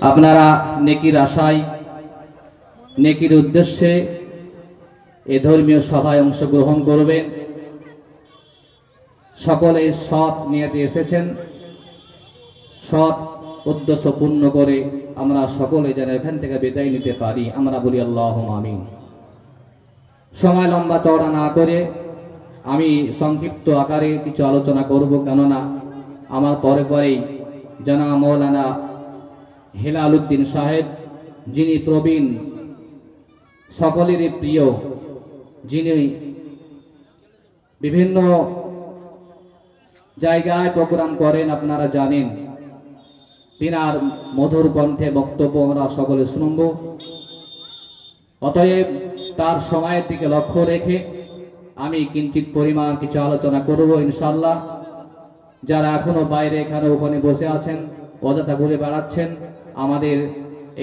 আপনারা নেকির আশায় নেকির উদ্দেশ্যে এই ধর্মীয় সভায় অংশগ্রহণ করবেন। সকলে সৎ নিয়তে এসেছেন, সৎ উদ্দেশ্য পূর্ণ করে আমরা সকলে যেন এখান থেকে বিদায় নিতে পারি, আমরা বলি আল্লাহুম্মা আমিন। সময় লম্বা চওড়া না করে আমি সংক্ষিপ্ত আকারে কিছু আলোচনা করব, কেননা আমার পরেই জনাব মৌলানা হেলাল উদ্দিন সাহেব, যিনি প্রবীণ, সকলেরই প্রিয়, যিনি বিভিন্ন জায়গায় প্রোগ্রাম করেন, আপনারা জানেন। তিনার মধুর কণ্ঠে বক্তব্য আমরা সকলে শুনব। অতএব তার সময়ের দিকে লক্ষ্য রেখে আমি কিঞ্চিত পরিমাণ কিছু আলোচনা করব ইনশাআল্লাহ। যারা এখনো বাইরে এখানে ওখানে বসে আছেন, অযথা ঘুরে বেড়াচ্ছেন, আমাদের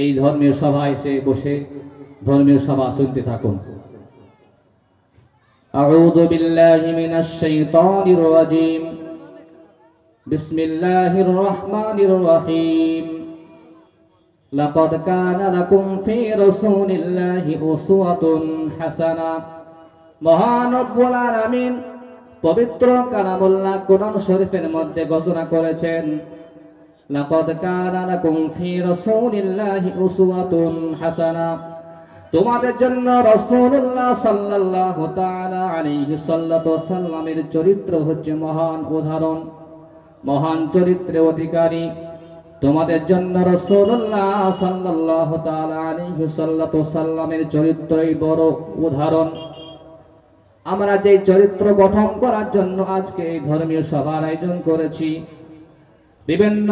এই ধর্মীয় সভায় এসে বসে ধর্মীয় সভা শুনতে থাকুন। আউযু বিল্লাহি মিনাশ শাইতানির রাজীম। বিসমিল্লাহির রহমানির রহিম। লাকাদ কানা লাকুম ফি রাসূলিল্লাহি উসওয়াতুন হাসানাহ। মহান রব্বুল আলামিন পবিত্র কালামুল্লাহ কোরআন শরীফের মধ্যে ঘোষণা করেছেন, লাকাদ কানা লাকুম ফি রাসূলিল্লাহি উসওয়াতুন হাসানাহ। তোমাদের জন্য রাসূলুল্লাহ সাল্লাল্লাহু তাআলা আলাইহি সাল্লামের চরিত্র হচ্ছে মহান উদাহরণ, মহান চরিত্রের অধিকারী। তোমাদের জন্য রাসূলুল্লাহ সাল্লাল্লাহু তাআলা আলাইহি সাল্লামের চরিত্রই বড় উদাহরণ। আমরা যে চরিত্র গঠন করার জন্য আজকে এই ধর্মীয় সভার আয়োজন করেছি, বিভিন্ন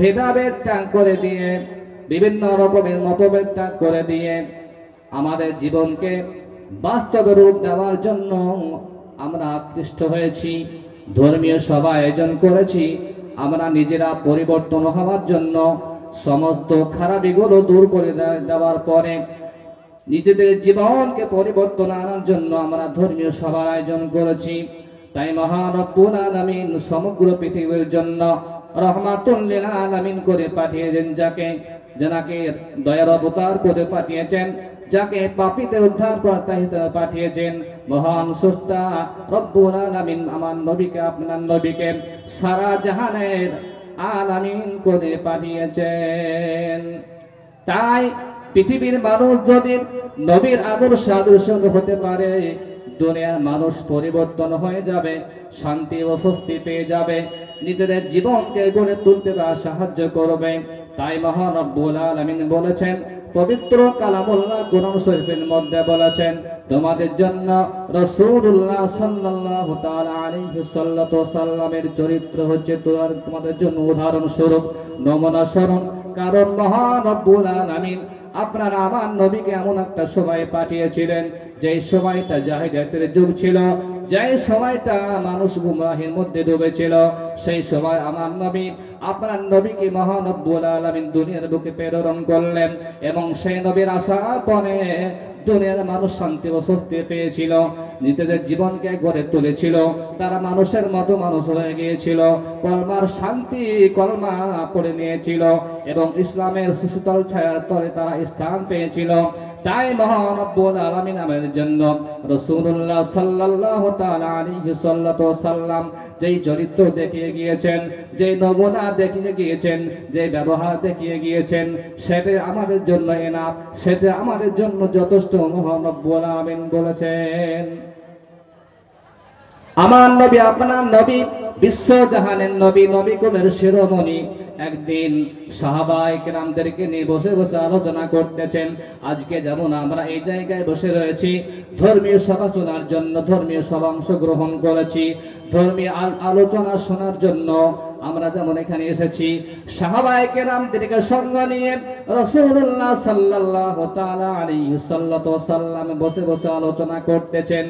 ভেদাভেদ ত্যাগ করে দিয়ে, বিভিন্ন রকমের মতভেদ ত্যাগ করে দিয়ে আমাদের জীবনকে বাস্তব রূপ দেওয়ার জন্য আমরা আকৃষ্ট হয়েছি, ধর্মীয় সভা আয়োজন করেছি। আমরা নিজেরা পরিবর্তন হওয়ার জন্য, সমস্ত খারাপিগুলো দূর করে দেওয়ার পরে নিজেদের জীবনকে পরিবর্তন আনার জন্য আমরা ধর্মীয় সভার আয়োজন করেছি। তাই মহান রব্বুল আলামিন সমগ্র পৃথিবীর জন্য রহমাতুল লিল আলামিন করে পাঠিয়েছেন, যাকে দয়ার অবতার করে পাঠিয়েছেন, যাকে পাপীদের উদ্ধারকর্তা হিসেবে পাঠিয়েছেন। মহান স্রষ্টা রব্বুল আলামিন আমার নবীকে, আপনার নবীকে সারা জাহানের আলামিন করে পাঠিয়েছেন। তাই পৃথিবীর মানুষ যদি নবীর আদর্শ হতে পারে, দুনিয়ার মানুষ পরিবর্তন হয়ে যাবে, শান্তি ও স্বস্তি পেয়ে যাবে, নিজেদের জীবনকে গড়ে তুলতে সাহায্য করবে। তাই মহান রব্বুল আলামিন বলেছেন, পবিত্র কালামুল্লাহ কোরআন শরীফের মধ্যে বলেছেন, তোমাদের জন্য রাসূলুল্লাহ সাল্লাল্লাহু তাআলা আলাইহি সাল্লামের চরিত্র হচ্ছে তোমাদের জন্য উদাহরণ স্বরূপ, নমুনা স্বরূপ। কারণ মহান রব্বুল আলামিন আপনারা আমার নবীকে এমন একটা সময় পাঠিয়েছিলেন, যেই সময়টা জাহিলিয়াতের যুগ ছিল, যেই সময়টা মানুষ গুমরাহির মধ্যে ডুবেছিল। সেই সময় আমার নবী, আপনার নবীকে মহান রব্বুল আলামিন দুনিয়ার বুকে প্রেরণ করলেন, এবং সেই নবীর আসার পরে দুনিয়ার মানুষ শান্তি ও স্বস্তি পেয়েছিল, নিজেদের জীবনকে গড়ে তুলেছিল, তারা মানুষের মতো মানুষ হয়ে গিয়েছিল, কলমার শান্তি কলমা পড়ে নিয়েছিল, এবং ইসলামের সুশীতল ছায়ার তলে তারা স্থান পেয়েছিল। তাই মহান রব্বুল আলামিন আমাদের জন্য রাসূলুল্লাহ সাল্লাল্লাহু তাআলা আলাইহি সাল্লাম যেই চরিত্র দেখিয়ে গিয়েছেন, যেই নমুনা দেখিয়ে গিয়েছেন, যে ব্যবহার দেখিয়ে গিয়েছেন, সেটা আমাদের জন্য এনাফ, সেটা আমাদের জন্য যথেষ্ট। মহান রব্বুল আলামিন বলেছেন, আমার নবী, আপনার নবী, বিশ্ব জাহানের নবী, নবী কুলের শিরোমণি একদিন সাহাবায়ে কেরামদেরকে নিয়ে বসে বসে আলোচনা করতেছেন। আজকে যেমন আমরা এই জায়গায় বসে রয়েছি ধর্মীয় সভা শোনার জন্য, ধর্মীয় সভা অংশগ্রহণ করেছি, ধর্মীয় আলোচনা শোনার জন্য আমরা যেমন এখানে এসেছি, সাহাবায়ে কেরামদেরকে সঙ্গ নিয়ে রাসূলুল্লাহ সাল্লাল্লাহু তাআলা আলাইহি সাল্লাম বসে বসে আলোচনা করতেছেন।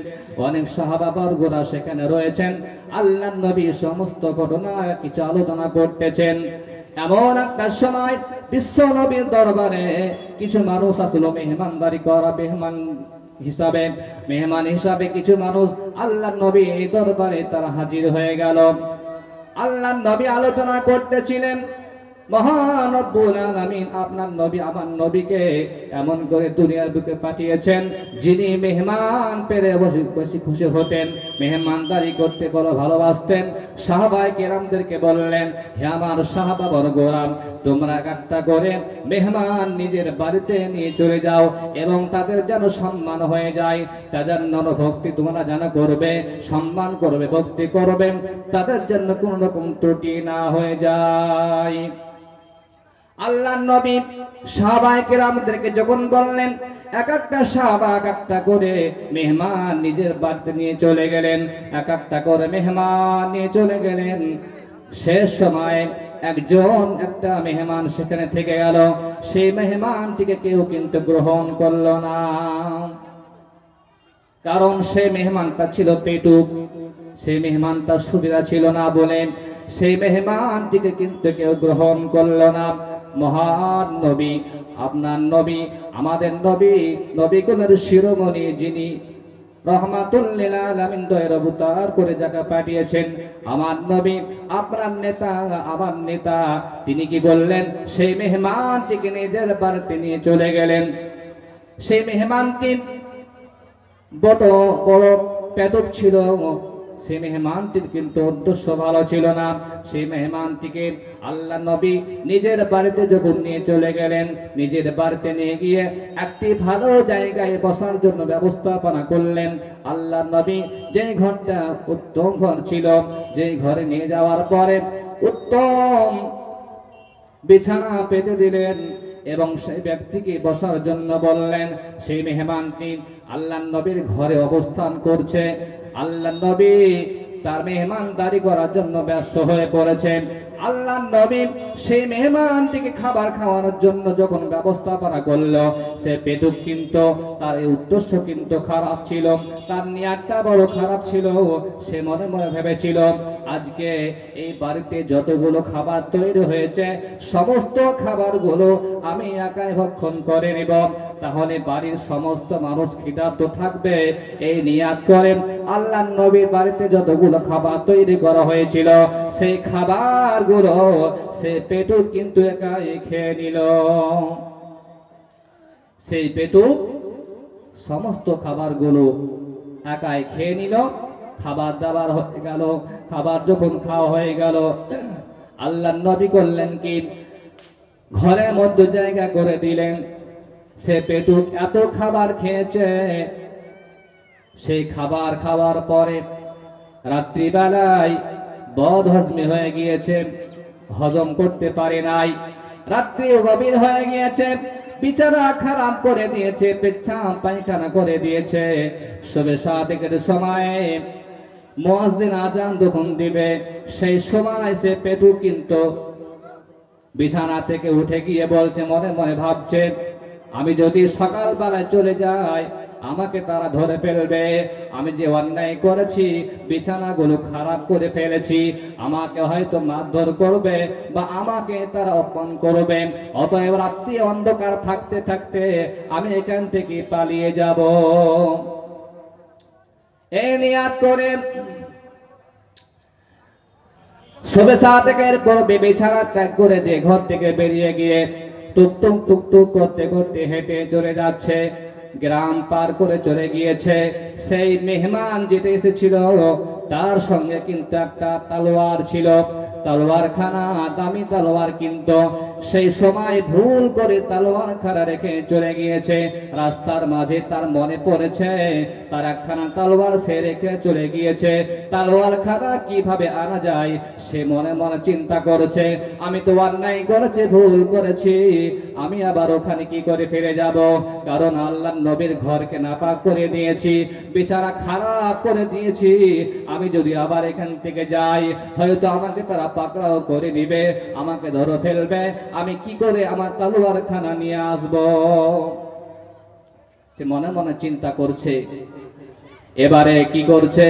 অনেক সাহাবা বর্গরা সেখানে রয়েছেন, আল্লাহর নবী সমস্ত ঘটনা কিছু আলোচনা করতেছেন। এমন একটা সময় বিশ্ব নবীর দরবারে কিছু মানুষ আসলো মেহমানদারি করা, মেহমান হিসাবে কিছু মানুষ আল্লাহর নবী এই দরবারে তারা হাজির হয়ে গেল। আল্লাহর নবী আলোচনা করতেছিলেন, মহান রব্বুল আলামিন আপনার নবী আমার নবীকে এমন করে দুনিয়ার বুকে পাঠিয়েছেন যিনি মেহমান পেরে বসে খুশি হতেন, মেহমানদারি করতে বড় ভালোবাসতেন। সাহাবায়ে কেরামদেরকে বললেন, হে আমার সাহাবা বর্গরা, তোমরা একটা করে মেহমান নিজের বাড়িতে নিয়ে চলে যাও এবং তাদের যেন সম্মান হয়ে যায়, তাদের ভক্তি তোমরা যেন করবে, সম্মান করবে, ভক্তি করবে, তাদের জন্য কোনো রকম ত্রুটি না হয়ে যায়। আল্লাহর নবী সাহাবায়ে কেরামদেরকে যখন বললেন, এক একটা সাহাবা এক একটা করে মেহমান নিজের বাড়িতে নিয়ে চলে গেলেন, এক একটা করে মেহমান নিয়ে চলে গেলেন। শেষ সময় একজন একটা মেহমান সেখানে থেকে গেল, সেই মেহমানটিকে কেউ কিন্তু গ্রহণ করলো না, কারণ সেই মেহমানটা ছিল পেটুক, সেই মেহমানটার সুবিধা ছিল না বলে সেই মেহমানটিকে কিন্তু কেউ গ্রহণ করলো না। মহান নবী আপনার নবী আমাদের নবী, নবীকুলের শিরোমণি, যিনি রহমাতুল লিল আলামিন দয়ার অবতার করে যাকে পাঠিয়েছেন, আমার নবী আপনার নেতা, আমার নেতা, তিনি কি বললেন, সেই মেহমানটিকে নিজের বাড়িতে নিয়ে চলে গেলেন। সেই মেহমানটি বড় বড় পেটুক ছিল, সেই মেহমানটির কিন্তু উদ্দেশ্য ভালো ছিল না। সেই মেহমানটিকে আল্লাহ নবী নিজের বাড়িতে যখন নিয়ে চলে গেলেন, নিজের বাড়িতে নিয়ে গিয়ে একটি ভালো জায়গায় বসার জন্য ব্যবস্থাপনা করলেন। আল্লাহ নবী যে ঘরটা উত্তম ঘর ছিল, যে ঘরে নিয়ে যাওয়ার পরে উত্তম বিছানা পেতে দিলেন এবং সেই ব্যক্তিকে বসার জন্য বললেন। সেই মেহমানটি আল্লাহ নবীর ঘরে অবস্থান করছে, আল্লাহ নবী তার মেহমানদারি করার জন্য ব্যস্ত হয়ে পড়েছেন। আল্লাহ নবী সেই মেহমানটিকে খাবার খাওয়ানোর জন্য যখন ব্যবস্থাপনা করলো, সে পেটুক কিন্তু তার এই উদ্দেশ্য কিন্তু খারাপ ছিল, তার নিয়তটা বড় খারাপ ছিল। সে মনে মনে ভেবেছিল, আজকে এই বাড়িতে যতগুলো খাবার তৈরি হয়েছে সমস্ত খাবারগুলো আমি একাই ভক্ষণ করে নিব, তাহলে বাড়ির সমস্ত মানুষ ক্ষুধার্ত থাকবে। এই নিয়াত করেন আল্লাহ নবীর বাড়িতে যতগুলো খাবার তৈরি করা হয়েছিল সেই খাবারগুলো সে পেটুক কিন্তু একাই খেয়ে নিল। সেই পেটুক সমস্ত খাবারগুলো একাই খেয়ে নিল। খাবার দাবার হয়ে গেল, খাবার যখন খাওয়া হয়ে গেল, আল্লাহ নবী করলেন কি, ঘরের মধ্যে জায়গা করে দিলেন। সে পেটুক এত খাবার খেয়েছে, সেই খাবার খাওয়ার পরে রাত্রিবেলায় বদহজমি হয়ে গিয়েছে, হজম করতে পারে নাই, রাত্রি গভীর হয়ে গিয়েছে, বিছানা খারাপ করে দিয়েছে, পেচ্ছাপ পায়খানা করে দিয়েছে। সবে সাদেকের সময়ে মুয়াজ্জিন আজান যখন দিবে, সেই সময় সে পেটুক কিন্তু বিছানা থেকে উঠে গিয়ে বলছে, মনে মনে ভাবছে, আমি যদি সকালবেলায় চলে যাই আমাকে তারা ধরে ফেলবে, আমি যে অন্যায় করেছি, বিছানাগুলো খারাপ করে ফেলেছি, আমাকে হয়তো মারধর করবে বা আমাকে তারা অপমান করবে, অতএব রাত্রি অন্ধকার থাকতে থাকতে আমি এখান থেকে পালিয়ে যাব। এই নিয়াত করে সবে সাদেকের পূর্বে বিছানা ত্যাগ করে দিয়ে ঘর থেকে বেরিয়ে গিয়ে টুকটুক টুকটুক করতে করতে হেঁটে চলে যাচ্ছে। গ্রাম পার করে চলে গিয়েছে। সেই মেহমান যেটা এসেছিল তার সঙ্গে কিন্তু একটা তলোয়ার ছিল, তলোয়ার খানা দামি তলোয়ার, কিন্তু সেই সময় ভুল করে তলোয়ার খানা রেখে চলে গিয়েছে। রাস্তার মাঝে তার মনে পড়েছে তার একখানা তলোয়ার সে রেখে চলে গিয়েছে, তলোয়ার খানা কিভাবে আনা যায় সে মনে মনে চিন্তা করেছে, আমি তো অন্যায় করেছি, ভুল করেছি, আমি আবার ওখানে কি করে ফিরে যাব, কারণ আল্লাহ নবীর ঘরকে নাপাক করে দিয়েছি, বিছানা খারাপ করে দিয়েছি, আমি যদি আবার এখান থেকে যাই হয়তো আমাকে তারা পাকড়াও করে নিবে, আমাকে ধরে ফেলবে, আমি কি করে আমার তলোয়ার খানা নিয়ে আসব। সে মনে মনে চিন্তা করছে। এবারে কি করছে,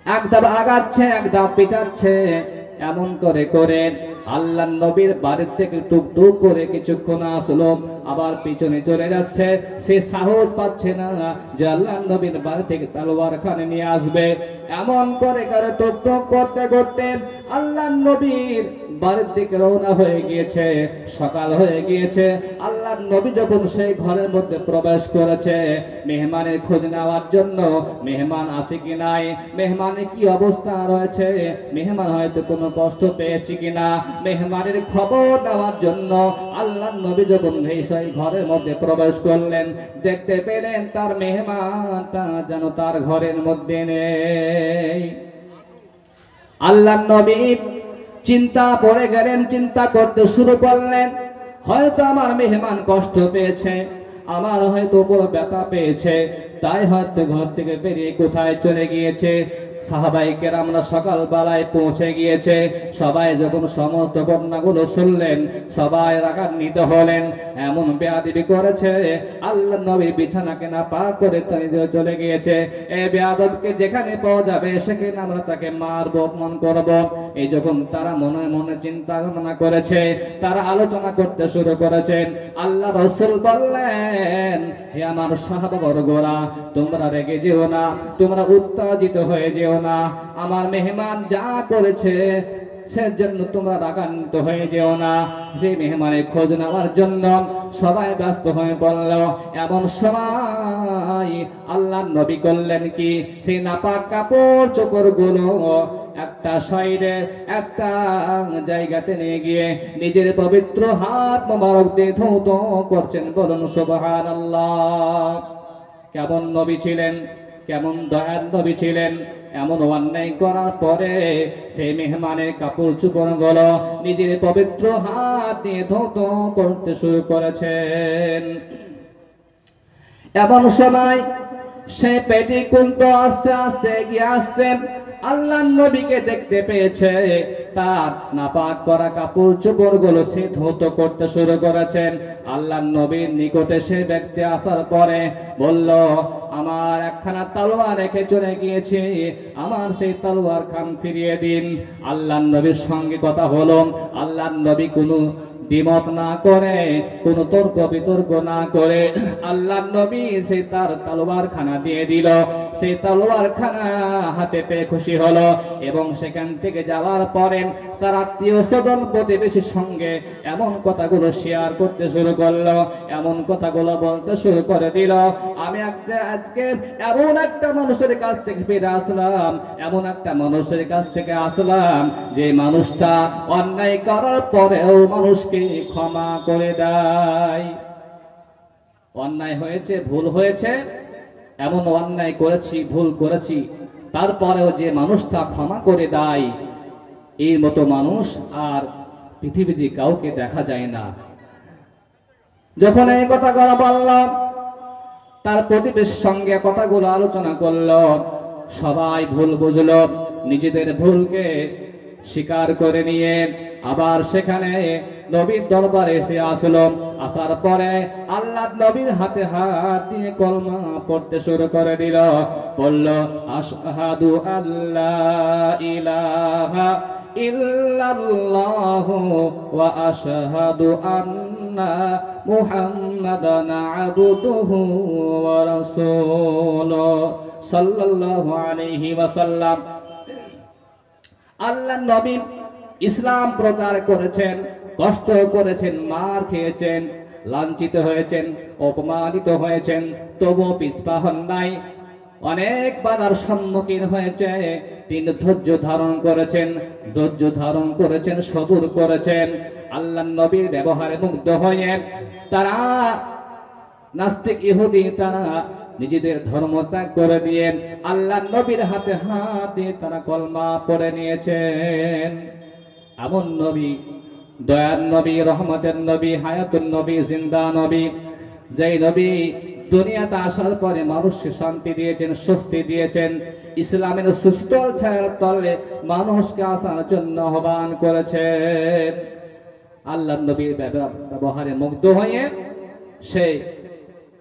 এক ধাপ আগাচ্ছে, এক ধাপ পিছাচ্ছে, এমন করে করে আল্লাহ নবীর বাড়ির থেকে টুকটুক করে কিছুক্ষণ আসলো, আবার পিছনে চলে যাচ্ছে। সে সাহস পাচ্ছে না যে আল্লাহ নবীর বাড়ি থেকে তলোয়ার খানা নিয়ে আসবে। এমন করে টুক টুক করতে করতে আল্লাহর নবীর বাড়ির দিকে রওনা হয়ে গিয়েছে। সকাল হয়ে গিয়েছে। আল্লাহর নবী যখন সেই ঘরের মধ্যে প্রবেশ করেছে মেহমানের খোঁজ নেওয়ার জন্য, মেহমান আছে কি নাই, মেহমানের কি অবস্থা রয়েছে, মেহমান হয়তো কোনো কষ্ট পেয়েছে কিনা, মেহমানের খবর নেওয়ার জন্য আল্লাহর নবী যখন সেই ঘরের মধ্যে প্রবেশ করলেন, দেখতে পেলেন তার মেহমানটা যেন তার ঘরের মধ্যে নেই। আল্লাহর নবী চিন্তা পড়ে গেলেন, চিন্তা করতে শুরু করলেন, হয়তো আমার মেহমান কষ্ট পেয়েছে, আমার হয়তো বড় ব্যথা পেয়েছে, তাই হয়তো ঘর থেকে বেরিয়ে কোথায় চলে গিয়েছে। সাহাবায়ে কেরামরা সকালবেলায় পৌঁছে গিয়েছে। সবাই যখন সমস্ত ঘটনাগুলো শুনলেন সবাই রাগান্বিত হলেন, এমন বেয়াদবি করেছে, আল্লাহর নবীর বিছানাকে না পা করে চলে গিয়েছে। এই বেয়াদবকে যেখানে পাওয়া যাবে সেখানে আমরা তাকে মারব, অপমান করব। এই যখন তারা মনে মনে চিন্তা ভাবনা করেছে, তারা আলোচনা করতে শুরু করেছেন। আল্লাহ রাসূল বললেন, হে আমার সাহাবাবর্গরা, তোমরা রেগে যেও না, তোমরা উত্তেজিত হয়ে যেও না, আমার মেহমান যা করেছে সেজন্য তোমরা রাগান্বিত হয়ে যেও না। যে মেহমানের খোঁজ নেওয়ার জন্য সবাই ব্যস্ত হয়ে পড়ল। এমন সময় আল্লাহর নবী করলেন কি, সেই নাপাক কাপড় চোপড় গুলো একটা সাইডে একটা জায়গাতে নিয়ে গিয়ে নিজের পবিত্র হাত মোবারক দিয়ে ধৌত করছেন। বলুন সুবহানাল্লাহ। কেমন নবী ছিলেন, কেমন দয়ার নবী ছিলেন। এমন অন্যায় করার পরে সেই মেহমানের কাপড় চোপড় গুলো নিজের পবিত্র হাত দিয়ে ধৌত করতে শুরু করেছেন। এমন সময় সে পেটি কুলতো আস্তে আস্তে এগিয়ে আসছেন। আল্লাহর নবীকে দেখতে পেয়েছে, তার নাপাক করা কাপড় চোপড় গুলো সে ধৌত করতে শুরু করেছেন। আল্লাহর নবীর নিকটে সে ব্যক্তি আসার পরে বলল, আমার একখানা তলোয়ার রেখে চলে গিয়েছে, আমার সেই তলোয়ার খান ফিরিয়ে দিন। আল্লাহর নবীর সঙ্গে কথা হলো। আল্লাহর নবী কোনো দ্বিমত না করে, কোনো তর্ক বিতর্ক না করে আল্লাহর নবী সেই তার তলোয়ার খানা দিয়ে দিল। সেই তলোয়ার খানা হাতে পেয়ে খুশি হলো এবং সেখান থেকে যাওয়ার পরে তার আত্মীয় স্বজন প্রতিবেশীর সঙ্গে এমন কথাগুলো শেয়ার করতে শুরু করলো, এমন কথাগুলো বলতে শুরু করে দিল, আমি আজকে এমন একটা মানুষের কাছ থেকে ফিরে আসলাম, এমন একটা মানুষের কাছ থেকে আসলাম যে মানুষটা অন্যায় করার পরেও মানুষকে ক্ষমা করে দেয়। অন্যায় হয়েছে, ভুল হয়েছে, এমন অন্যায় করেছি, ভুল করেছি, তারপরেও যে মানুষটা ক্ষমা করে দেয়, এই মতো মানুষ আর পৃথিবীতে কাউকে দেখা যায় না। যখন এই কথাগুলো বললাম, তার প্রতিবেশীর সঙ্গে কথাগুলো আলোচনা করলো, সবাই ভুল বুঝলো, নিজেদের ভুলকে স্বীকার করে নিয়ে আবার সেখানে নবীর দরবারে এসে আসলো। আসার পরে আল্লাহ নবীর হাতে হাত দিয়ে কলমা পড়তে শুরু করে দিল। বলল, আশহাদু আল্লা ইলাহা ইল্লাল্লাহু ওয়া আশহাদু আন্না মুহাম্মাদান আবদুহু ওয়া রাসূলুহু সাল্লাল্লাহু আলাইহি ওয়াসাল্লাম। আল্লাহর নবী ইসলাম প্রচার করেছেন, কষ্ট করেছেন, মার খেয়েছেন, লাঞ্ছিত হয়েছেন, অপমানিত হয়েছেন, তবুও পিছপা হন নাই। অনেক বাধার সম্মুখীন হয়েছে, তিনি ধৈর্য ধারণ করেছেন, ধৈর্য ধারণ করেছেন, সবুর করেছেন। আল্লাহর নবীর ব্যবহারে মুগ্ধ হয়ে তারা নাস্তিক ইহুদি তারা নিজেদের ধর্ম ত্যাগ করে দিয়ে আল্লাহর নবীর হাতে হাত দিয়ে তারা কলমা পড়ে নিয়েছেন। এমন নবী, দয়ার নবী, রহমতের নবী, হায়াতুন নবী, জিন্দা নবী, যেই নবী দুনিয়াতে আসার পরে মানুষকে শান্তি দিয়েছেন, স্বস্তি দিয়েছেন, ইসলামের সুস্থল ছায়ার তলে মানুষকে আসার জন্য আহ্বান করেছেন। আল্লাহর নবীর ব্যবহারে মুগ্ধ হয়ে সে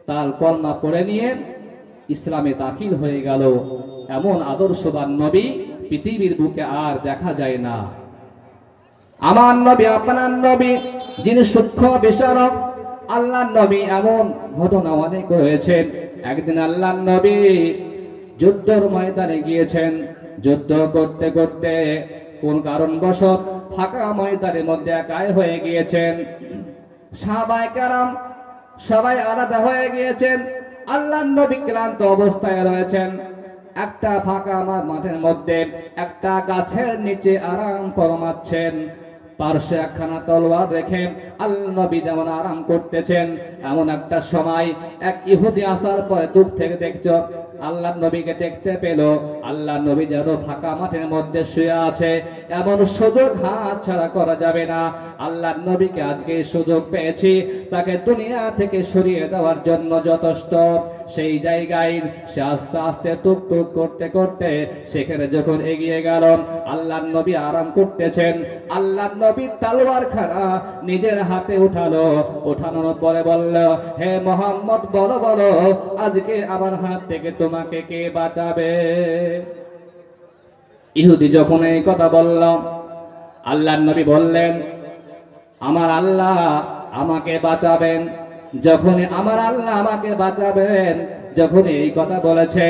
তার কলমা পড়ে নিয়ে ইসলামে দাখিল হয়ে গেল। এমন আদর্শবান নবী পৃথিবীর বুকে আর দেখা যায় না। আমার নবী, আপনার নবী, যিনি সূক্ষ্ম বিচারক, আল্লাহর নবী এমন ঘটনা অনেক হয়েছে। একদিন আল্লাহর নবী যুদ্ধের ময়দানে গিয়েছেন। যুদ্ধ করতে করতে কোন কারণবশত ফাঁকা ময়দানের মধ্যে একাই হয়ে গিয়েছেন। সাহাবায়ে কেরাম সবাই আলাদা হয়ে গিয়েছেন। আল্লাহর নবী ক্লান্ত অবস্থায় রয়েছেন। একটা ফাঁকা মাঠের মধ্যে একটা গাছের নিচে আরাম ফরমাচ্ছেন। পার্শ্বে একখানা তলোয়ার রেখে আল্লাহ নবী যেমন আরাম করতেছেন, এমন একটা সময় এক ইহুদি আসার পরে দূর থেকে দেখছো আল্লাহ নবীকে দেখতে পেল। আল্লাহ নবী যেন ফাঁকা মাঠের মধ্যে শুয়ে আছে, এমন সুযোগ হাত ছাড়া করা যাবে না। আল্লাহ নবীকে আজকে সুযোগ পেয়েছি, তাকে দুনিয়া থেকে সরিয়ে দেওয়ার জন্য যথেষ্ট। সেই জায়গায় সে আস্তে আস্তে টুক টুক করতে করতে সেখানে যখন এগিয়ে গেল, আল্লাহ নবী আরাম করতেছেন। আল্লাহ নবী তলোয়ার খানা নিজের হাতে উঠালো। উঠানোর পরে বলল, হে মোহাম্মদ, বলো বলো, আজকে আমার হাত থেকে তোমাকে কে বাঁচাবে? ইহুদি যখন এই কথা বলল, আল্লাহ নবী বললেন, আমার আল্লাহ আমাকে বাঁচাবেন। যখন আমার আল্লাহ আমাকে বাঁচাবেন, যখন এই কথা বলেছে,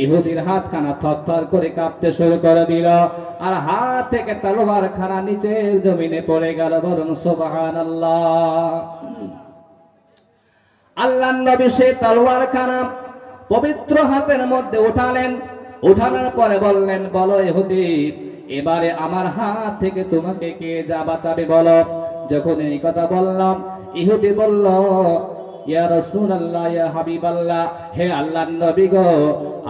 ইহুদির হাতখানা থরথর করে কাঁপতে শুরু করে দিল, আর হাত থেকে তলোয়ার খানা নিচের জমিনে পড়ে গেল। বলুন সুবহানাল্লাহ। আল্লাহর নবী সেই তলোয়ার খানা পবিত্র হাতের মধ্যে উঠালেন। উঠানোর পরে বললেন, বলো ইহুদি, এবারে আমার হাত থেকে তোমাকে কে যা বাঁচাবে বলো। যখন এই কথা বললাম, ইহুদি বলল, ইয়া রাসূলুল্লাহ, ইয়া হাবিবাল্লাহ, হে আল্লাহর নবী গো,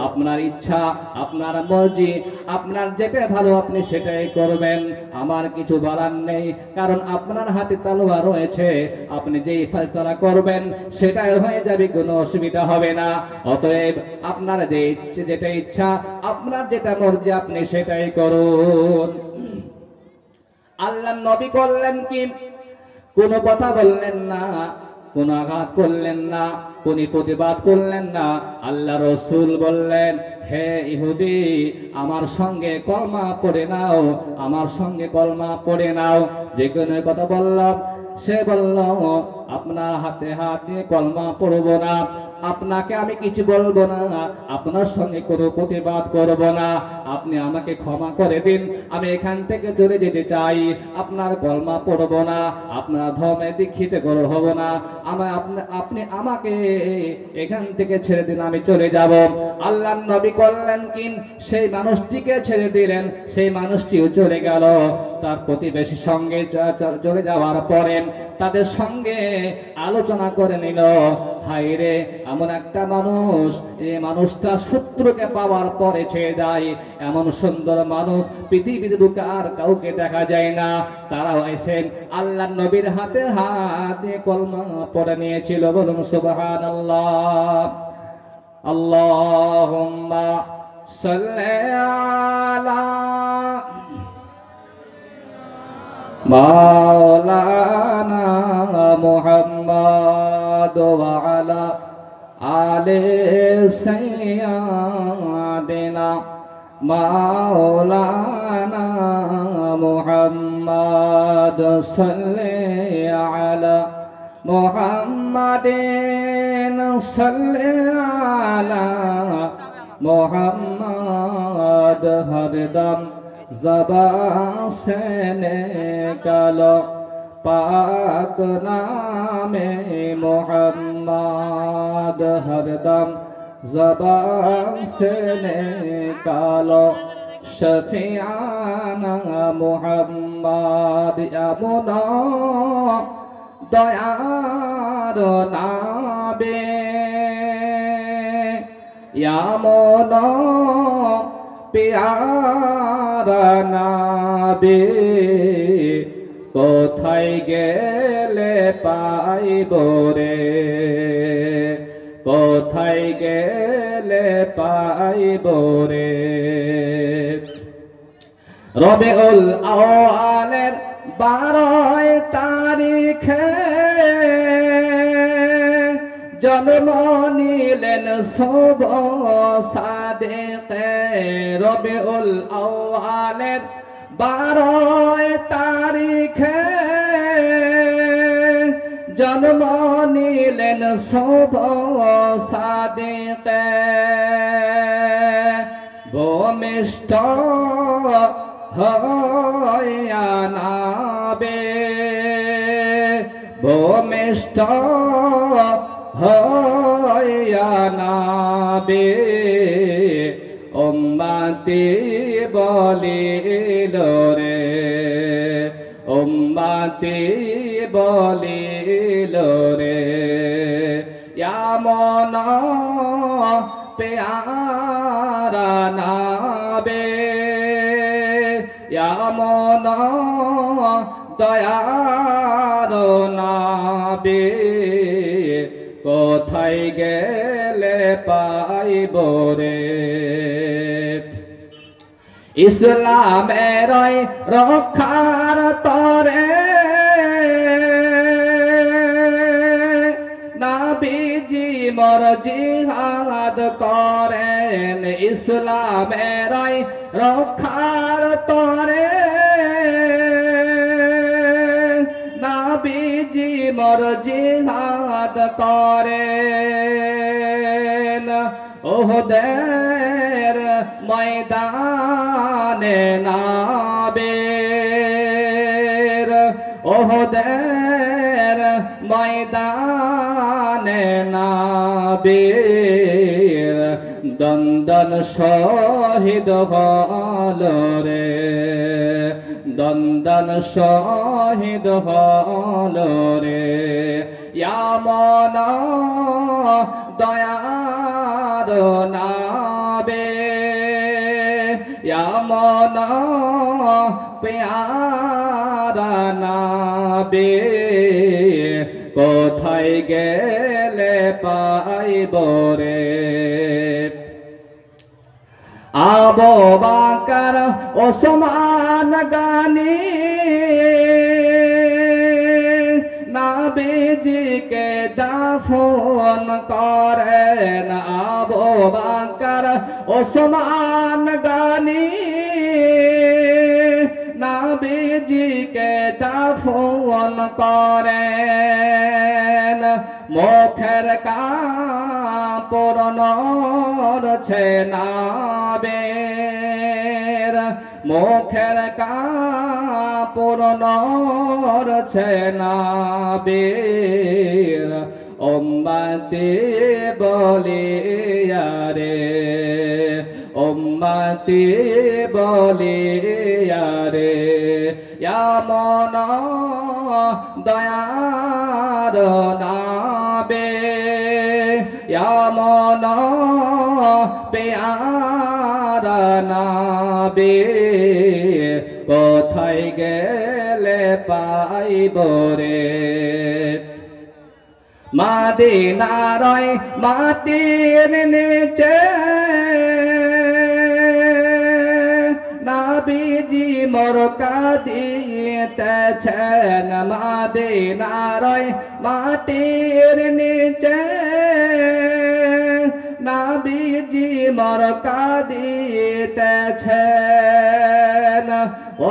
আপনার ইচ্ছা, আপনার মর্জি, আপনার যেটা ভালো আপনি সেটাই করবেন, আমার কিছু বলার নেই। কারণ আপনার হাতে তলোয়ার রয়েছে, আপনি যেই ফয়সালা করবেন সেটাই হয়ে যাবে, কোনো অসুবিধা হবে না। অতএব আপনার যেটা ইচ্ছা, আপনার যেটা মর্জি আপনি সেটাই করুন। আল্লাহর নবী করলেন কি? কোনো কথা বললেন না, কোনো আঘাত করলেন না, কোনো প্রতিবাদ করলেন না। আল্লাহ রসুল বললেন, হে ইহুদি, আমার সঙ্গে কলমা পড়ে নাও, আমার সঙ্গে কলমা পড়ে নাও। যে কোনো কথা বললাম, সে বলল, আপনার হাতে হাত দিয়ে কলমা পড়বো না, আপনাকে আমি কিছু বলবো না, আপনার সঙ্গে কোনো প্রতিবাদ করব না, আপনি আমাকে ক্ষমা করে দিন, আমি এখান থেকে চলে যেতে চাই, আপনার কলমা পড়ব না, আপনার ধর্মে দীক্ষিত হব না, আপনি আমাকে এখান থেকে ছেড়ে দিন, আমি চলে যাব। আল্লাহর নবী করলেন কি? সেই মানুষটিকে ছেড়ে দিলেন, সেই মানুষটিও চলে গেল। তার প্রতিবেশীর সঙ্গে চলে যাওয়ার পরে তাদের সঙ্গে আলোচনা করে নিল, হায় রে, এমন একটা মানুষ, এই মানুষটা শত্রুকে পাওয়ার পরে ছেড়ে দেয়, এমন সুন্দর মানুষ পৃথিবীর বুকে আর কাউকে দেখা যায় না। তারাও এসেন আল্লাহর নবীর হাতে হাত দিয়ে কলমা পড়ে নিয়েছিল। বলুন সুবহানাল্লাহ। আল্লাহুম্মা সাল্লি আলা মাওলানা মুহাম্মদ ওয়া আলা আলে সাইয়্যিদিনা মাওলানা মুহাম্মদ সাল্লি আলা মুহাম্মাদিন সাল্লি আলা মুহাম্মদ হরদম ज़बान से निकालो पाक नामे मोहम्मद हरदम ज़बान से निकालो शफियाना मोहम्मद यमुना दयार नाबे यमुना प्यारा नाबे কোথায় গেলে পাইব রে, কোথায় গেলে পাইব রে। রবিউল আউয়ালের 12 তারিখে জন্ম নিলেন শুভ সাদেকে। রবিউল আউয়ালের 12 তারিখে জন্ম নিলেন শুভ সাদেকে। ভূমিষ্ঠ হইয়া নাবে, ভূমিষ্ঠ হইয়া নাবে। উম্মতি বলিল রে, উম্মতি বলিল রে, এমন পেয়ারা নাবে, এমন দয়ার নাবে, কোথায় গেলে পাইব রে। ইসলামের রক্ষার তরে নবীজি মোর জিহাদ করেন, ইসলামের রক্ষার তরে নবীজি মোর জিহাদ করেন। ওহদের ময়দানে নাবের, ওহদের ময়দানে নাবের, দন্দন শহীদ হল রে, দন্দন শহীদ হল রে, এমন দয়ার নাবে, এমন পেয়ারা নাবে, কোথায় গেলে পাইব রে। আবু বকর ওসমান গনি নবীজিকে দাফন করেন, আবু বকর ওসমান গনি নবীজিকে দাফন করেন। মুখের কাপড় নড়ছে নাবের, মুখের কাপড় নড়ছে নাবের, উম্মতি বলিয়া রে, উম্মতি বলিয়া রে, এমন দয়ার নাবে, এমন পেয়ারা নাবে, কোথায় গেলে পাইব রে। মদিনার মাটির নিচে নবীজি মোর কাঁদিতেছেন, মদিনার মাটির নিচে নবীজি মোর কাঁদিতেছেন।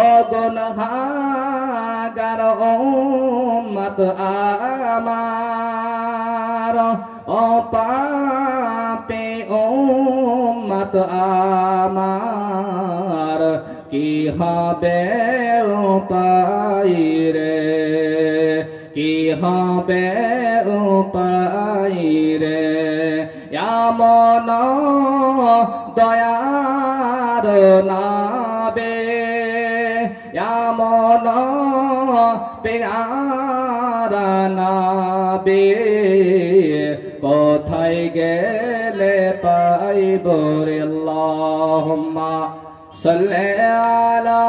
ও গুনহাগার উম্মত আমার, ও পাপী উম্মত আমার, কি হবে উপায় রে, কি হবে উপায় রে, এমন দয়ার নাবে, এমন পেয়ারা নাবে, কোথায় গেলে পাইব রে। আল্লাহুম্মা সাল্লি আলা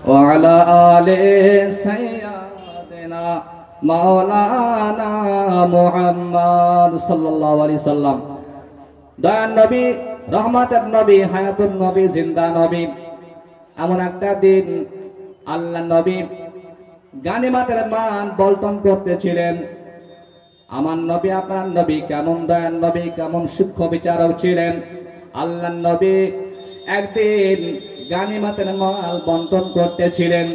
ওয়া আলা আলি সাইয়্যিদিনা মাওলানা মুহাম্মদ সাল্লাল্লাহু আলাইহি সাল্লাম। দয়ার নবী, রহমতের নবী, হায়াতুন নবী, জিন্দা নবী। এমন একটা দিন আল্লাহ নবী গানিমাতের মান বন্টন করতেছিলেন। আমার নবী, আপনার নবী কেমন দয়ার নবী, কেমন সূক্ষ্ম বিচারক ছিলেন। আল্লাহ নবী একদিন গানিমাতের মাল বন্টন করতেছিলেন।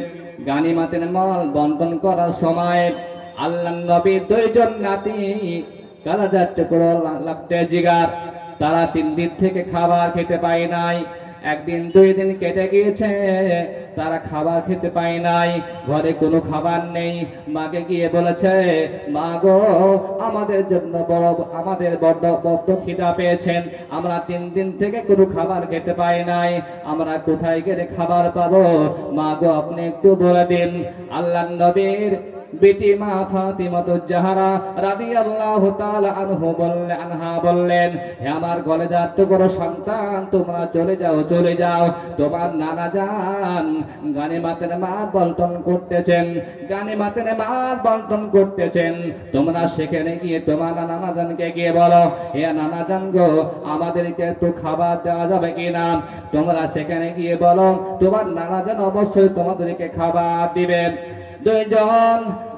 গানিমাতের মাল বন্টন করার সময় আল্লাহ নবীর দুইজন নাতি কালাজার টুকরো লাগতে জিগার, তারা 3 দিন থেকে খাবার খেতে পায় নাই। একদিন 2 দিন কেটে গিয়েছে, তারা খাবার খেতে পায় নাই, ঘরে কোনো খাবার নেই। মাকে গিয়ে বলেছে, মা গো, আমাদের জন্য আমাদের বড্ড খিদা পেয়েছেন, আমরা 3 দিন থেকে কোনো খাবার খেতে পাই নাই, আমরা কোথায় গেলে খাবার পাবো? মা গো, আপনি একটু বলে দিন। আল্লাহর নবীর বেটি মা ফাতিমাতুজ জাহরা রাদিয়াল্লাহু তাআলা আনহা বললেন, হে আমার কলেজার টুকরো সন্তান, তোমরা চলে যাও, তোমার নানা জান গানিমাতের মাল বন্টন করতেছেন, তোমরা সেখানে গিয়ে তোমার নানা জানকে গিয়ে বলো, হে নানা জান গো, আমাদেরকে একটু খাবার দেওয়া যাবে কিনা? তোমরা সেখানে গিয়ে বলো, তোমার নানা জান অবশ্যই তোমাদেরকে খাবার দিবেন।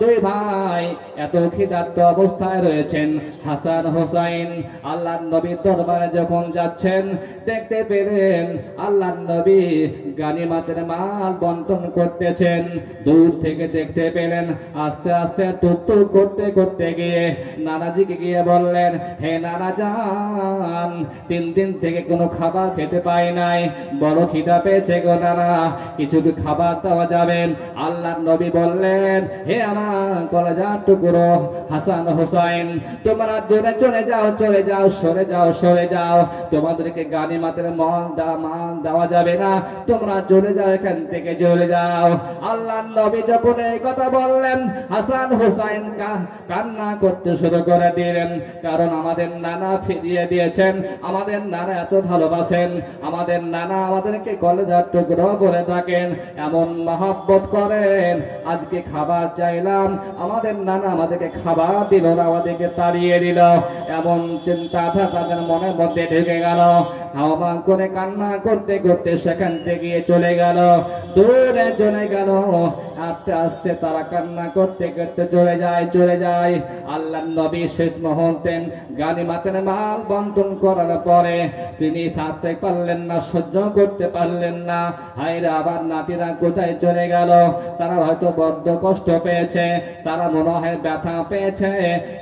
দুই ভাই এত ক্ষিধার্ত অবস্থায় রয়েছেন। হাসান হোসাইন আল্লাহর নবীর দরবারে যখন যাচ্ছেন, দেখতে পেলেন আল্লাহর নবী গানিমাতের মাল বন্টন করতেছেন। দূর থেকে দেখতে পেলেন, আস্তে আস্তে টুকটুক করতে গিয়ে নানাজিকে গিয়ে বললেন, হে নানা জান, 3 দিন থেকে কোনো খাবার খেতে পাই নাই, বড় খিদা পেয়েছে গো নানা, কিছু খাবার দেওয়া যাবেন? আল্লাহর নবী বললেন, হে আমার কলেজার টুকরো হাসান হোসাইন, তোমরা দূরে সরে যাও, তোমাদেরকে গানিমাতের মাল দেওয়া যাবে না, তোমরা চলে যাও, এখান থেকে চলে যাও। আল্লাহর নবী যখন এই কথা বললেন, হাসান হোসাইন কান্না করতে শুরু করে দিলেন, কারণ আমাদের নানা ফিরিয়ে দিয়েছেন, আমাদের নানা এত ভালোবাসেন, আমাদের নানা আমাদেরকে কলেজার টুকরো করে থাকেন, এমন মহব্বত করেন। আজকে খাবার চাইলাম, আমাদের নানা আমাদেরকে খাবার দিল না, আমাদেরকে তাড়িয়ে দিল, এমন চিন্তা তাদের মনের মধ্যে ঢুকে গেল। হাওয়া করে কান্না করতে সেখান থেকে চলে গেল, দূরে চলে গেল। আস্তে আস্তে তারা কান্না করতে চলে যায়। আল্লাহর নবী শেষ মুহূর্তে গানিমাতের মাল বন্টন করার পরে তিনি থাকতে পারলেন না, সহ্য করতে পারলেন না। হায়রে, আবার নাতিরা কোথায় চলে গেল? তারা হয়তো বড্ড কষ্ট পেয়েছে, তারা মনে হয় ব্যথা পেয়েছে,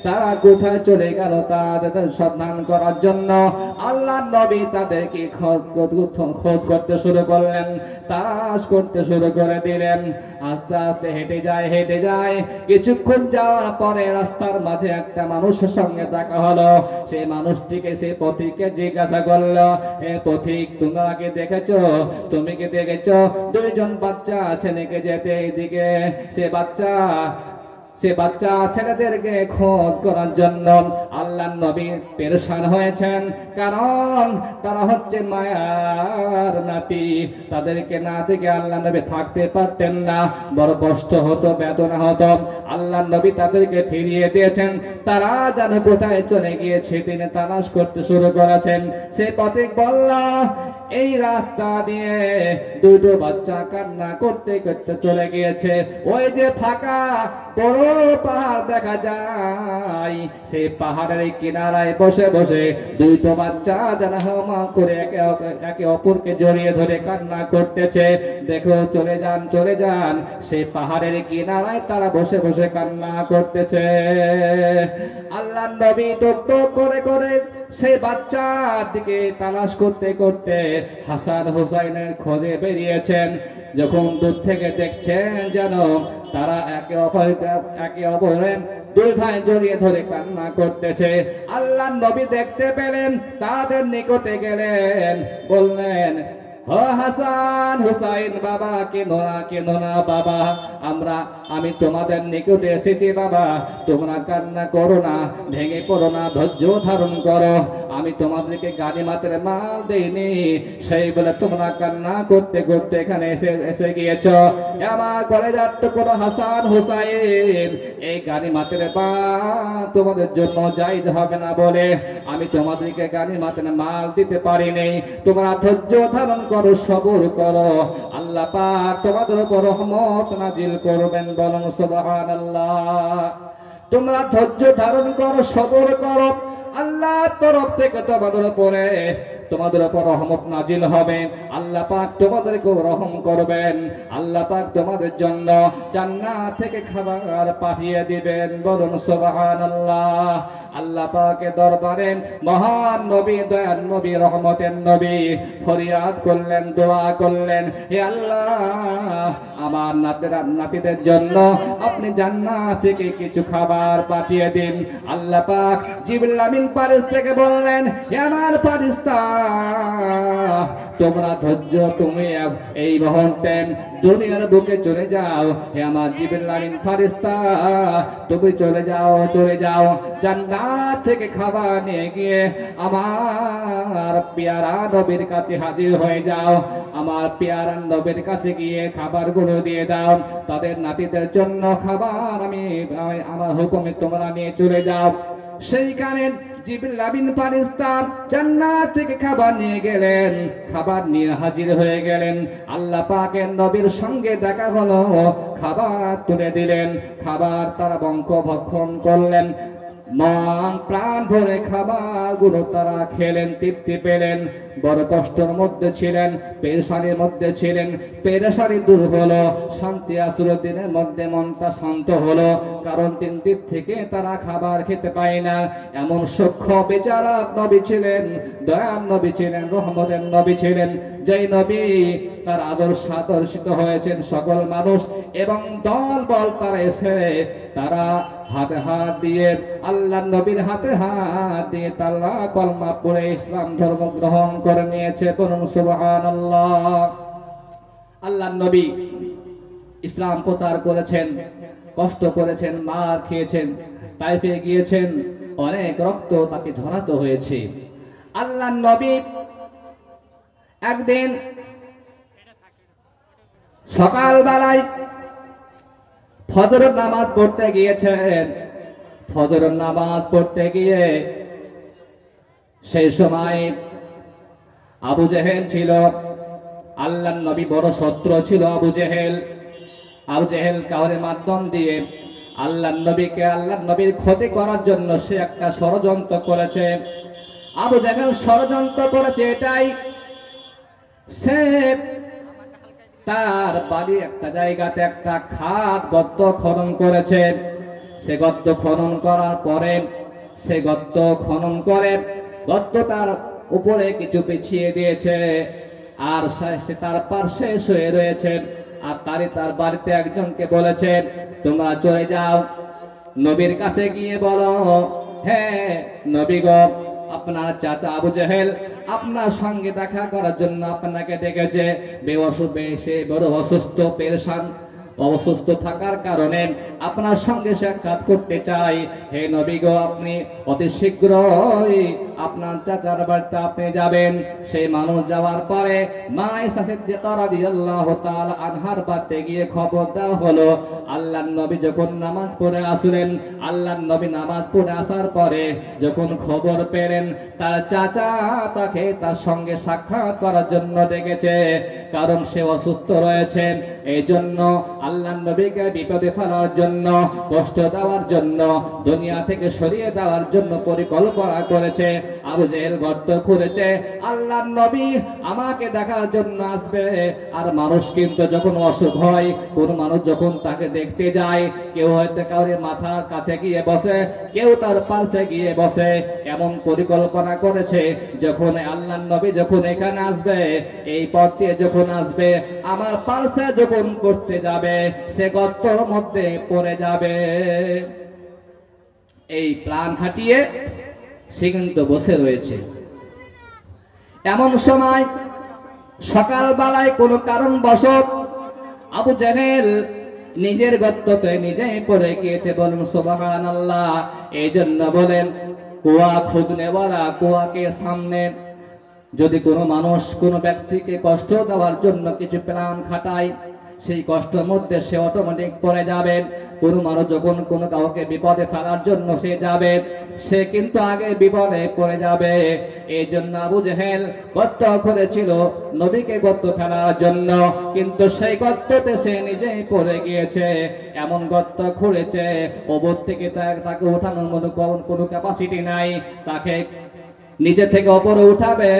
তারা কোথায় চলে গেল তাদের সন্ধান করার জন্য আল্লাহর নবী তাদেরকে খোঁজ করতে শুরু করলেন, তালাশ করতে শুরু করে দিলেন। আস্তে আস্তে হেঁটে যায়, কিছুক্ষণ যাওয়ার পরে রাস্তার মাঝে একটা মানুষের সঙ্গে দেখা হলো। সেই মানুষটিকে, সেই পথিককে জিজ্ঞাসা করলো, এ পথিক, তুমি কি দেখেছো 2জন বাচ্চা ছেলেকে যেতে এইদিকে? সে বাচ্চা ছেলেদেরকে খোঁজ করার জন্য আল্লাহর নবী পেরেশান হয়েছেন, কারণ তারা হচ্ছে মায়ার নাতি, তাদেরকে না দেখে আল্লাহর নবী থাকতে পারতেন না, বড় কষ্ট হতো, বেদনা হতো। আল্লাহর নবী তাদেরকে ফিরিয়ে দিয়েছেন, তারা যেন কোথায় চলে গিয়েছে তিনি তালাশ করতে শুরু করেছেন। সে পথিক বলল, এই রাস্তা দিয়ে 2টো বাচ্চা কান্না করতে চলে গিয়েছে, ওই যে ফাঁকা বড় পাহাড় দেখা যায়, সেই পাহাড়ের কিনারায় বসে 2টো বাচ্চা যেন হামা করে একে অপরকে জড়িয়ে ধরে কান্না করতেছে। দেখো, চলে যান, সেই পাহাড়ের কিনারায় তারা বসে কান্না করতেছে। আল্লাহর নবী টুক করে সেই বাচ্চার দিকে তালাশ করতে হাসান হোসাইনের খোঁজে বেরিয়েছেন। যখন দূর থেকে দেখছেন যেন তারা একে অপরের 2 ভাই জড়িয়ে ধরে কান্না করতেছে, আল্লাহর নবী দেখতে পেলেন, তাদের নিকটে গেলেন, বললেন, ও হাসান হুসাইন বাবা, কেনো না বাবা, আমি তোমাদের নিকটে এসেছি বাবা, তোমরা কান্না করো না, ভেঙে পড়ো না, ধৈর্য ধারণ করো, আমি তোমাদেরকে গানিমাতের মাল দেইনি, সেই বলে তোমরা কান্না করতে এখানে এসে গিয়েছ। আমার কলেজার টুকরো হাসান হুসাইন, এই গানিমাতের মাল তোমাদের জন্য জায়েজ হবে না বলে আমি তোমাদেরকে গানিমাতের মাল দিতে পারিনি। তোমরা ধৈর্য ধারণ করো, সবর করো, আল্লাহ পাক তোমাদের উপর রহমত নাজিল করবেন। বলুন সুবহানাল্লাহ। তোমরা ধৈর্য ধারণ করো, সবর করো, আল্লাহর তরফ থেকে তোমাদের উপরে তোমাদের উপর রহমত নাজিল হবে, আল্লাহ পাক তোমাদেরকেও রহম করবেন, আল্লাহ পাক তোমাদের জন্য জান্নাত থেকে খাবার পাঠিয়ে দিবেন। বলুন সুবহানাল্লাহ। আল্লাহ পাকের দরবারে মহান নবী, দয়ার নবী, রহমতের নবী ফরিয়াদ করলেন, দোয়া করলেন, হে আল্লাহ আমার নাতিদের জন্য আপনি জান্নাত থেকে কিছু খাবার পাঠিয়ে দিন। আল্লাহ পাক জিবরিল আমিন পারেস থেকে বললেন, হে আমার ফারিস্তা তোমরা ধৈর্য, তুমি এই মুহূর্তে দুনিয়ার বুকে চলে যাও। হে আমার জিবরিল আমিন ফারিস্তা তুমি চলে যাও জান্নাত থেকে খাবার নিয়ে গিয়ে আমার পেয়ারা নবীর কাছে হাজির হয়ে যাও। আমার পেয়ারা নবীর কাছে গিয়ে খাবারগুলো দিয়ে দাও। তাদের নাতিদের জন্য খাবার আমি আমার হুকুমে তোমরা নিয়ে চলে যাও। সেইখানে জিবরিল আমিন ফারিস্তা জান্নাত থেকে খাবার নিয়ে গেলেন, খাবার নিয়ে হাজির হয়ে গেলেন। আল্লাহ পাকের নবীর সঙ্গে দেখা হলো, খাবার তুলে দিলেন, খাবার তারা ভক্ষণ করলেন, মন প্রাণ ভরে খাবারগুলো তারা খেলেন, তৃপ্তি পেলেন। বড় কষ্টের মধ্যে ছিলেন, পেরেশানির মধ্যে ছিলেন, পেরেশানি দূর হলো, শান্তি আসলো, দিনের মধ্যে মনটা শান্ত হলো। কারণ 3 দিন থেকে তারা খাবার খেতে পায় না। এমন সূক্ষ্ম বেচারা নবী ছিলেন, দয়ার নবী ছিলেন, রহমতের নবী ছিলেন, যেই নবী তার আদর্শিত হয়েছেন সকল মানুষ এবং দল বল তারা এসে তারা হাতে হাত দিয়ে আল্লাহ নবীর হাতে হাত দিয়ে তারা কলমা পড়ে ইসলাম ধর্ম গ্রহণ করে নিয়েছে। বলুন সুবহানাল্লাহ। আল্লাহ নবী ইসলাম প্রচার করেছেন, কষ্ট করেছেন, মার খেয়েছেন, তাইফে গিয়েছেন, অনেক রক্ত তাকে ঝরাতে হয়েছে। আল্লাহ নবী একদিন সকালবেলায় ফজরের নামাজ পড়তে গিয়েছেন। ফজরের নামাজ পড়তে গিয়ে সেই সময় আবু জেহেল ছিল, আল্লাহর নবী বড় শত্রু ছিল আবু জেহেল। আবু জেহেল কাউরের মাধ্যম দিয়ে আল্লাহর নবীর ক্ষতি করার জন্য সে একটা ষড়যন্ত্র করেছে। আবু জেহেল ষড়যন্ত্র করেছে এটাই, সে তার বাড়ির একটা জায়গাতে একটা গর্ত খনন করেছে। সে গর্ত খনন করার পরে সে গর্ত খনন করে গর্তটার উপরে কিছু বিছিয়ে দিয়েছে, আর সে তার পাশে শুয়ে রয়েছে। আর তার বাড়িতে একজনকে বলেছে, তোমরা চলে যাও, নবীর কাছে গিয়ে বলো, হ্যাঁ নবী গো, আপনার চাচা আবু জেহেল আপনার সঙ্গে দেখা করার জন্য আপনাকে ডেকেছে। সে বড় অসুস্থ, পেরেশান, অসুস্থ থাকার কারণে আপনার সঙ্গে সাক্ষাৎ করতে চাই। হে নবী গো, আপনি অতি শীঘ্রই আপনার চাচার বাড়িতে আপনি যাবেন। সেই মানুষ যাওয়ার পরে মা আয়েশা সিদ্দিকা রাদিয়াল্লাহু তাআলা আনহার বাড়িতে গিয়ে খবর দেওয়া হলো। আল্লাহর নবী যখন নামাজ পড়ে আসলেন, আল্লাহর নবী নামাজ পড়ে আসার পরে যখন খবর পেলেন তার চাচা তাকে তার সঙ্গে সাক্ষাৎ করার জন্য ডেকেছে, কারণ সে অসুস্থ রয়েছেন। এই জন্য আল্লাহর নবীকে বিপদে ফেলার জন্য, কষ্ট দেওয়ার জন্য, দুনিয়া থেকে সরিয়ে দেওয়ার জন্য পরিকল্পনা করেছে। আবু জেহেল গর্ত করেছে, আল্লাহর নবী আমাকে দেখার জন্য আসবে। আর মানুষ কিন্তু যখন অসুখ হয়, কোন মানুষ যখন তাকে দেখতে যায়, কেউ হয়তো কাউরে মাথার কাছে গিয়ে বসে, কেউ তার পাশে গিয়ে বসে, এমন পরিকল্পনা করেছে যখন আল্লাহর নবী যখন এখানে আসবে, এই পথ দিয়ে যখন আসবে, আমার পাশে যখন করতে যাবে, সে গর্তর মধ্যে পড়ে যাবে। এই প্ল্যান খাটিয়ে সে কিন্তু বসে রয়েছে। এমন সময় সকালবেলায় কোনো কারণবশত আবু জেহেল নিজের গর্ততে নিজেই পড়ে গিয়েছে। বলুন সুবহানাল্লাহ। এই জন্য বলেন, কুয়া খুদনেওয়ালা কুয়াকে সামনে যদি কোনো মানুষ কোনো ব্যক্তিকে কষ্ট দেওয়ার জন্য কিছু প্ল্যান খাটায়, সেই কষ্টের মধ্যে সে অটোমেটিক পড়ে যাবে। কোনো মানুষ যখন কোনো কাউকে বিপদে ফেলার জন্য সে যাবে, সে কিন্তু আগে বিপদে পড়ে যাবে। এই জন্য আবু জেহেল গর্ত করেছিল নবীকে গর্ত ফেলার জন্য, কিন্তু সেই গর্ততে সে নিজেই পড়ে গিয়েছে। এমন গর্ত খুঁড়েছে, ওপর থেকে তাকে ওঠানোর মতো কোনো ক্যাপাসিটি নাই, তাকে নিচে থেকে উপরে উঠাবে,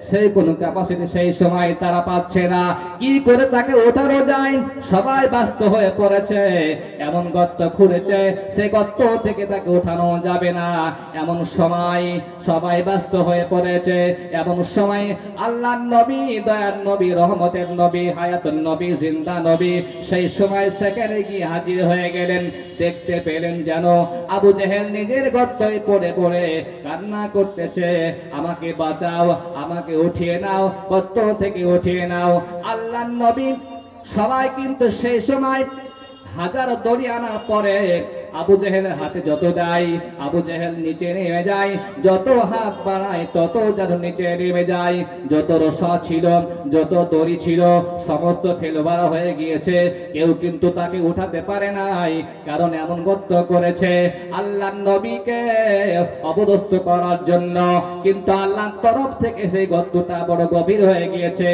সেই কোনো ক্যাপাসিটি সেই সময় তারা পাচ্ছে না। কি করে তাকে ওঠানো যায়? সবাই ব্যস্ত হয়ে পড়েছে, এমন গর্ত খুঁড়েছে সে গর্ত থেকে তাকে ওঠানো যাবে না। এমন সময় সবাই ব্যস্ত হয়ে পড়েছে। এমন সময় আল্লাহর নবী, দয়ার নবী, রহমতের নবী, হায়াতুন নবী, জিন্দা নবী সেই সময় সেখানে গিয়ে হাজির হয়ে গেলেন। দেখতে পেলেন যেন আবু জেহেল নিজের গর্তয় পড়ে পড়ে কান্না করতেছে, আমাকে বাঁচাও, আমাকে উঠিয়ে নাও, গর্ত থেকে উঠিয়ে নাও। আল্লাহর নবী সবাই কিন্তু সেই সময় হাজার দড়ি আনার পরে আবু জেহেলের হাতে যত দেয় আবু জেহেল নিচে নেমে যায়, যত হাত বাড়ায় তত যেন নিচে নেমে যায়। যত রসা ছিল, যত দড়ি ছিল সমস্ত ফেলবাড়া হয়ে গিয়েছে, কেউ কিন্তু তাকে উঠাতে পারে নাই, কারণ এমন গর্ত করেছে আল্লাহর নবীকে অপদস্থ করার জন্য। কিন্তু আল্লাহর তরফ থেকে সেই গর্তটা বড় গভীর হয়ে গিয়েছে,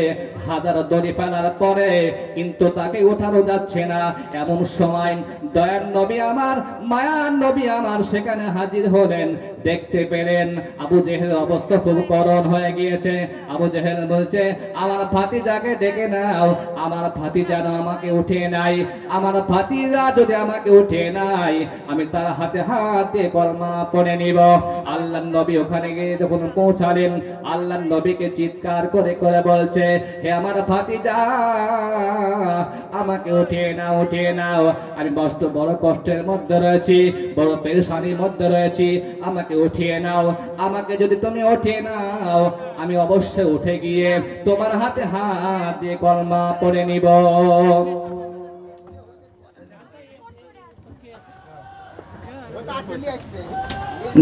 হাজার দড়ি ফেলার পরে কিন্তু তাকে উঠানো যাচ্ছে না। এমন সময় দয়ার নবী আমার, মায়ার নবী আমার সেখানে হাজির হলেন। দেখতে পেলেন আবু জেহেলের অবস্থা খুব করুণ হয়ে গিয়েছে। আবু জেহেল বলছে, আমার ভাতিজাকে ডেকে নাও, আমার ভাতিজা আমাকে উঠিয়ে নাই, আমার ভাতিজা যদি আমাকে উঠিয়ে নাই আমি তার হাতে হাত দিয়ে কলমা পড়ে নিব। আল্লাহর নবী ওখানে গিয়ে যখন পৌঁছালেন, আল্লাহর নবীকে চিৎকার করে করে বলছে, হে আমার ভাতিজা আমাকে উঠিয়ে নাও, উঠিয়ে নাও, আমি বড় কষ্টের মধ্যে রয়েছি, বড় পেরেশানির মধ্যে রয়েছি, আমাকে উঠিয়ে নাও। আমাকে যদি তুমি উঠিয়ে নাও আমি অবশ্যই উঠে গিয়ে তোমার হাতে হাত দিয়ে কলমা পড়ে নিব।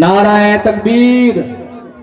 নারায়ে তাকবীর।